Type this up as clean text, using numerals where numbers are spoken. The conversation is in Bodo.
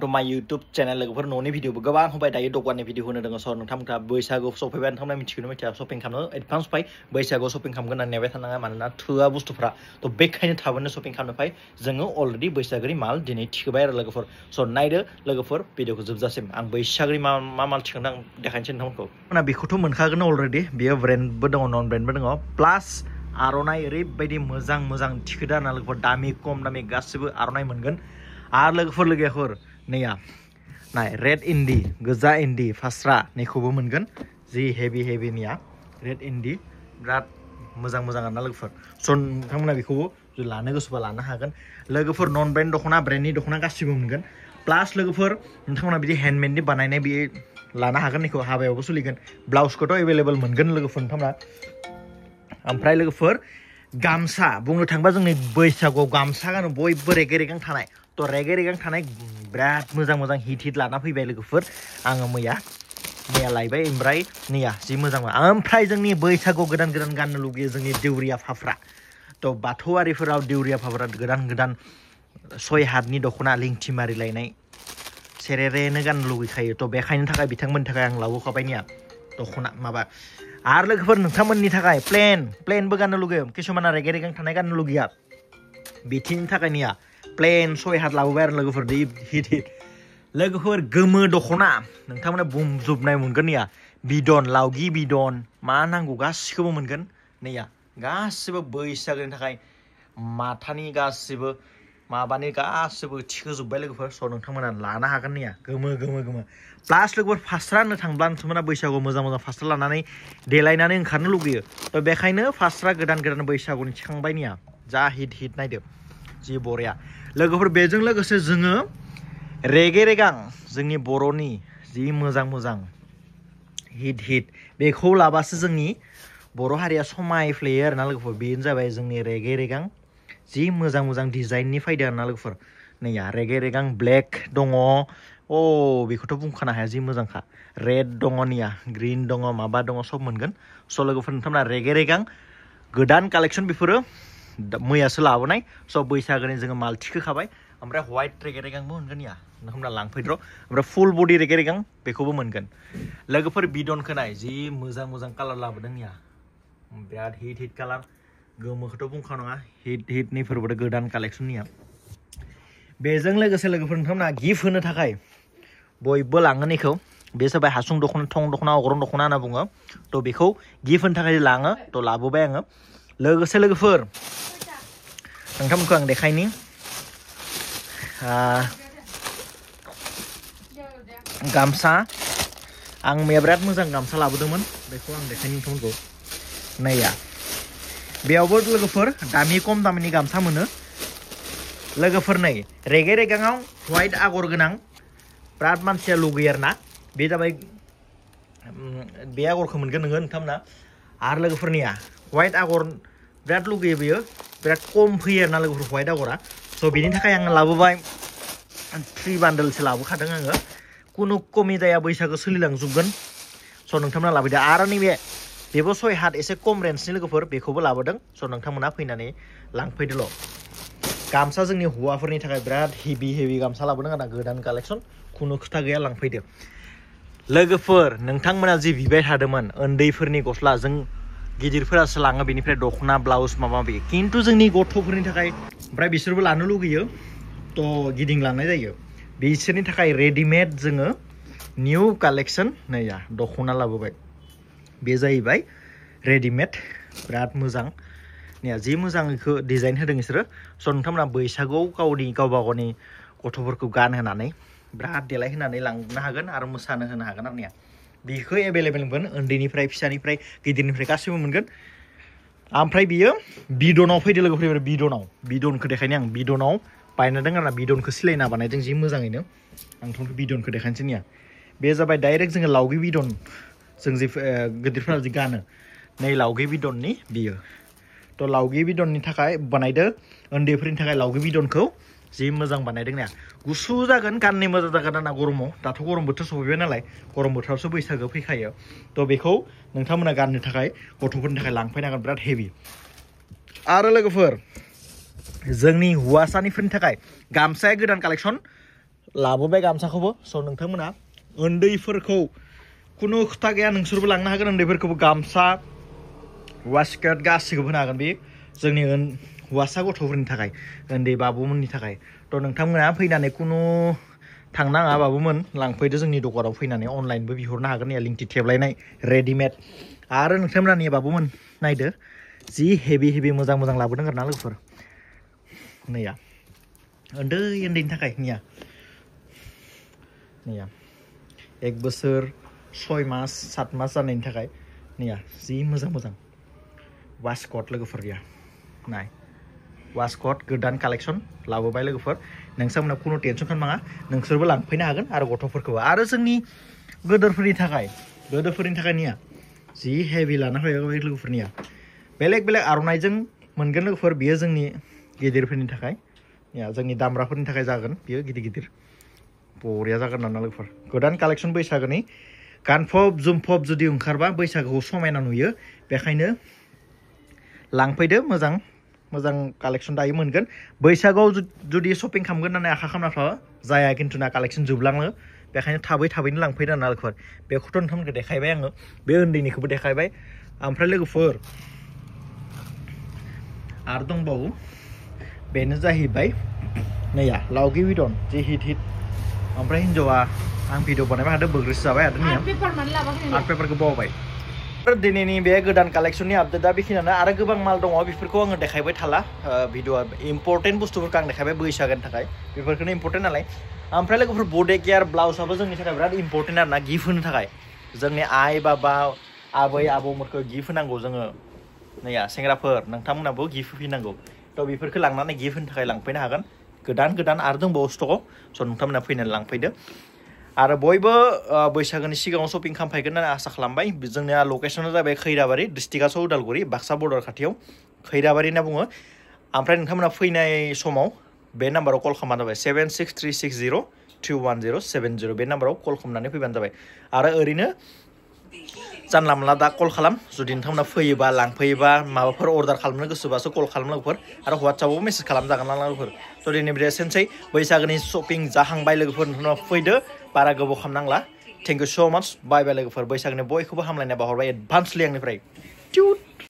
To my YouTube channel लोगोफोर न'नि भिडिअबो गोबां होबाय दायो दखाननि भिडिअ होनो दङ स नोंथांमोनहा बैसागु सफैबाय नोंथांमोना मिथिगोन मिथिया शपिं खालामनो एडभान्स फाय बैसागु शपिं खालामगोन होननानै नेबाय थानाङा मानोना थोआ बुस्थुफ्रा थ बेखायनो थाबैनो शपिं खालामनो फाय जोङो अलरेडि बैसागुनि माल दिनै थिखोबाय आरो लोगोफोर स नायदो लोगोफोर भिडिअखौ जोबजासिम आं बैसागुनि मा माल थिखोनो आं देखायनोसै नोंथांमोनखौ ना बेखौथ' मोनखागोन अलरेडि बेयो ब्रेन्डबो दङ नन ब्रेन्डबो दङ प्लास आर'नाइ ओरैबायदि मोजां मोजां थिखोदो आरोना लोगोफोर दामि खम दामि गासिबो आर'नाइ मोनगोन आरो लोगोफोर नैया नाय रेड इन्दि गोजा इन्दि फास्रा नैखौबो मोनगोन जि हेभि निया रेड इन्दि बिराद मोजां आरोना लोगोफोर स नोंथांमोना बेखौबो जुदि लानो गोसोबा लानो हागोन लोगोफोर नन ब्रेन्ड दख'ना ब्रेन्डनि दख'ना गासिबो मोनगोन प्लास लोगोफोर नोंथांमोना बिदि हेन्डमेडनि बानायनाय बे लानो हागोन बेखौ हाबायावबो सोलिगोन ब्लाउसखौथ' एभेलेबल मोनगोन लोगोफोर नोंथांमोना ओमफ्राय लोगोफोर गामसा बुंनो थाङोबा जोंनि बैसागुआव गामसा गानो बयबो रेगे रेगां थानाय तो रेगे रेगां थानाय बिराद मोजां हिट लाना फैबाय लोगोफोर आङो मैया लायबाय ओमफ्राय नैया जि मोजां ओमफ्राय जोंनि बैसागु गोदान गाननो लुगैयो जोंनि देउरिया फाफ्रा तो बाथौआरिफोराव देउरिया फाफ्रा गोदान 6 हातनि दख'ना लिंथि मारिलायनाय सेरेरेनो गाननो लुगैखायो तो बेखायनो थाखाय बिथांमोननि थाखाय आं लाबोखाबाय दख'ना माबा आरो लोगोफोर नोंथांमोननि थाखाय प्लेनबो गाननो लुगैयो किसुमाना रेगे रेगां थानाय गाननो लुगैया बिथिंनि थाखाय प्लेन 6 हात लाबोबाय आरो लोगोफोर हिट लोगोफोर गोमो दख'ना नोंथांमोना बुंजोबनाय मोनगोन बिदन लावगि बिदन मा नांगौ गासिखौबो मोनगोन गासिबो बैसागोनि थाखाय माथानि गासिबो माबानि गासिबो थिखोजोबबाय लोगोफोर स नोंथांमोना लानो हागोन गोमो प्लास लोगोफोर फास्रा होननो थांब्ला नोंथांमोना बैसागुआव मोजां फास्रा लानानै देलायनानै ओंखारनो लुगैयो तो बेखायनो फास्रा गोदान बैसागुनि थिखांबाय जा हिट नायदो जि बरिया लोगोफोर बेजों लोगोसे जोङो रेगे रेगां जोंनि बर'नि जि मोजां हिट बेखौ लाबासो जोंनि बर' हारिया समायफ्लेयो आरोना लोगोफोर बेनो जाबाय जोंनि रेगे रेगां जि मोजां डिजाइननि फैदो आरोना लोगोफोर नैया रेगे रेगां ब्लेक दङ बेखौथ' बुंखानो हाया जि मोजांखा रेड दङ ग्रीन दङ माबा दङ सब मोनगोन स लोगोफोर नोंथांमोना रेगे रेगां गोदान कालेक्सन बेफोरो मैयासो लाबोनाय स बैसागोनि जोङो माल थिखोखाबाय ओमफ्राय व्हाइट रेगे रेगांबो मोनगोन नोंथांमोना लांफैद्र' ओमफ्राय फुल बडि रेगे रेगां बेखौबो मोनगोन लोगोफोर बिदनखौ नाय जि मोजां कालार लाबोदों बिराद हिट कालार गोमोखौथ' बुंखानाङा हिटनिफोरबो गोदान कालेक्सननिया बेजों लोगोसे लोगोफोर नोंथांमोना गिफ्ट होनो थाखाय बयबो लाङो बेखौ बे जाबाय हासुं दख'ना थं दख'ना अग्रं दख'ना होनना बुङो तो बेखौ गिफ्ट होनो थाखाय लाङो तो लाबोबाय आङो लोगोसे लोगोफोर नोंथांमोनखौ आं देखायनि गामसा आं मैया बिराद मोजां गामसा लाबोदोंमोन बेखौ आं देखायनि नोंथांमोनखौ नाया बेयावबो लोगोफोर दामि खम दामिनि गामसा मोनो लोगोफोर नै रेगे रेगाङाव व्हाइट आगर गोनां बिराद मानसिया लुगैयो आरोना बे जाबाय बे आगरखौ मोनगोन नोंथांमोना आरो लोगोफोरनिया व्हाइट आगर बिराद लुगैयो बेयो बिराद खम फैयो आरोना लोगोफोर व्हाइट आगरा स बेनि थाखाय आं लाबोबाय 3 बान्डलसो लाबोखादों आङो कुनु कमि जाया बैसागो सोलिलांजोबगोन स नोंथांमोना लाबोदो आरो बेबो 6 हात एसे खम रेन्जनि लोगोफोर बेखौबो लाबोदों स नोंथांमोना फैनानै लांफैदोल' गामसा जोंनि हौवाफोरनि थाखाय बिराद हेभि गामसा लाबोदों आरोना गोदान कालेक्सन कुनु खोथा गैया लांफैदो लोगोफोर नोंथांमोना जि बिबाय थादोंमोन उन्दैफोरनि गस्ला जों गिदिरफोरासो लाङो बेनिफ्राय दख'ना ब्लाउस माबा माबि खिन्थु जोंनि गथ'फोरनि थाखाय ओमफ्राय बिसोरबो लानो लुगैयो तो गिदिंलांनाय जायो बिसोरनि थाखाय रेडिमेड जोङो निउ कालेक्सन नैया दख'ना लाबोबाय बे जाहैबाय रेडिमेड बिराद मोजां जि मोजां बेखौ डिजाइन होदों बिसोरो स नोंथांमोना बैसागुआव गावबा गावनि गथ'फोरखौ गानहोनानै बिराद देलायहोनानै लांनो हागोन आरो मोसानो होनो हागोन आरो बेखौ एभेलेबेल मोनगोन उन्दैनिफ्राय फिसानिफ्राय गिदिरनिफ्राय गासिबो मोनगोन ओमफ्राय बियो बिदनाव फैदो लोगोफोर बिदनखौ देखायनो आं बिदनाव बायनादों आरोना बिदनखौ सिलायना बानायदों जि मोजाङैनो आं नोंथांखौ बिदनखौ देखायनोसै बे जाबाय डाइरेक्ट जोङो लावगि बिदन जों जि गिदिरफोरा जि गानो नै लावगि बिदननि बियो तो लावगि बिदननि थाखाय बानायदो उन्दैफोरनि थाखाय लावगि बिदनखौ जि मोजां बानायदों गुसु जागोन गाननो मोजां जागोन आरोना गरमाव दाथ' गरम बोथोर सफैबाय नालाय गरम बोथोरावसो बैसागो फैखायो तो बेखौ नोंथांमोना गाननो थाखाय गथ'फोरनि थाखाय लांफैनांगोन बिराद हेभि आरो लोगोफोर जोंनि हौवासानिफोरनि थाखाय गामसाया गोदान कालेक्सन लाबोबाय गामसाखौबो स' नोंथांमोना उन्दैफोरखौ खुनु खोथा गैया नोंसोरबो लांनो हागोन उन्दैफोरखौबो गामसा वास्कट गासिखौबो होनो हागोन बे जोंनि हौवासा गथ'फोरनि थाखाय उन्दै बाबुमोननि थाखाय थ' नोंथांमोना फैनानै खुनु थांनाङा बाबुमोन लांफैदो जोंनि दखानाव फैनानै अनलाइनबो बिहरनो हागोन या लिंथि थेबलायनाय रेडिमेड आरो नोंथांमोना नै बाबुमोन नायदो जि हेभि मोजां लाबोदों आरोना लोगोफोर नैया उन्दैनि थाखाय नैया 1 बोसोर 6 मास 7 मास जानायनि थाखाय नैया जि मोजां वास्कट लोगोफोर गैया नाय वास्कट गोदान कालेक्सन लाबोबाय लोगोफोर नोंसांमोना खुनु टेनसन खालामनाङा नोंसोरबो लांफैनो हागोन आरो गथ'फोरखौबो आरो जोंनि गोदोरफोरनि थाखाय निया जि हेभि लाना फैबाय लोगोफोरनिया बेलेग आर'नाइजों मोनगोन लोगोफोर बियो जोंनि गिदिरफोरनि थाखाय या जोंनि दामग्राफोरनि थाखाय जागोन बियो गिदिर बरिया जागोन ना लोगोफोर गोदान कालेक्सन बैसागोनि गानफब जोमफब जुदि ओंखारबा बैसागोखौ समायना नुयो बेखायनो लांफैदो मोजां कालेक्सन दायो मोनगोन बैसागोआव जुदि शपिं खालामगोन होननानै आखा खालामना जाया खिन्थु ना कालेक्सन जोबलाङो बेखायनो थाबैनो लांफैदो ना लोगोफोर बेखौथ' नोंथांमोनखौ देखायबाय आङो बे उन्दैनिखौबो देखायबाय ओमफ्राय लोगोफोर आरो दंबावो बेनो जाहैबाय नैया लावगि बिदन जि हिट ओमफ्राय हिन्जावा आं भिडिअ बानायबाय थादों बोग्रिसो जाबाय आरो आर्ट पेपारखौ बावबाय दिनैनि बे गोदान कालेक्सननि आपडेटआ बेखिनियानो आरो गोबां माल दङ बेफोरखौ आङो देखायबाय थाला भिडिअआ इम्पर्टेन्ट बुस्थुफोरखौ आं देखायबाय बैसागोनि थाखाय बेफोरखौनो इम्पर्टेन्ट नालाय ओमफ्राय लोगोफोर बडे केयार ब्लाउसआबो जोंनि थाखाय बिराद इम्पर्टेन्ट आरोना गिफ्ट होनो थाखाय जोंनि आइ बाबा आबै आबौमोनखौ गिफ्ट होनांगौ जोङो नैया सेंग्राफोर नोंथांमोनाबो गिफ्ट होफैनांगौ थ' बेफोरखौ लांनानै गिफ्ट होनो थाखाय लांफैनो हागोन गोदान आरो दंबावो स्टकआव स' नोंथांमोना फैनानै लांफैदो आरो बयबो बैसागोनि सिगाङाव शपिं खालामफैगोन होननानै आसा खालामबाय जोंनिया लकेसना जाबाय खैराबारि डिस्ट्रिक्टआसो उदालगुरि बाक्सा बर्डार खाथियाव खैराबारि होनना बुङो ओमफ्राय नोंथांमोना फैनाय समाव बे नाम्बाराव कल खालामबानो जाबाय 7636031070 बे नाम्बाराव कल खालामनानै फैबानो जाबाय आरो ओरैनो जानला मोनला दा कल खालाम जुदि नोंथांमोना फैयोबा लांफैयोबा माबाफोर अर्डार खालामनो गोसोबासो कल खालाम लोगोफोर आरो वाट्सआपआवबो मेसेज खालामजागोन लोगोफोर थ' दिनै बिदि एसेनोसै बैसागोनि शपिं जाहांबाय लोगोफोर नोंथांमोना फैदो बारा गोबाव खालामनांला थेंक इउ स' माच बाय लोगोफोर बैसागोनि बयखौबो हामलायनाय बाहरबाय एडभान्सलि आंनिफ्राय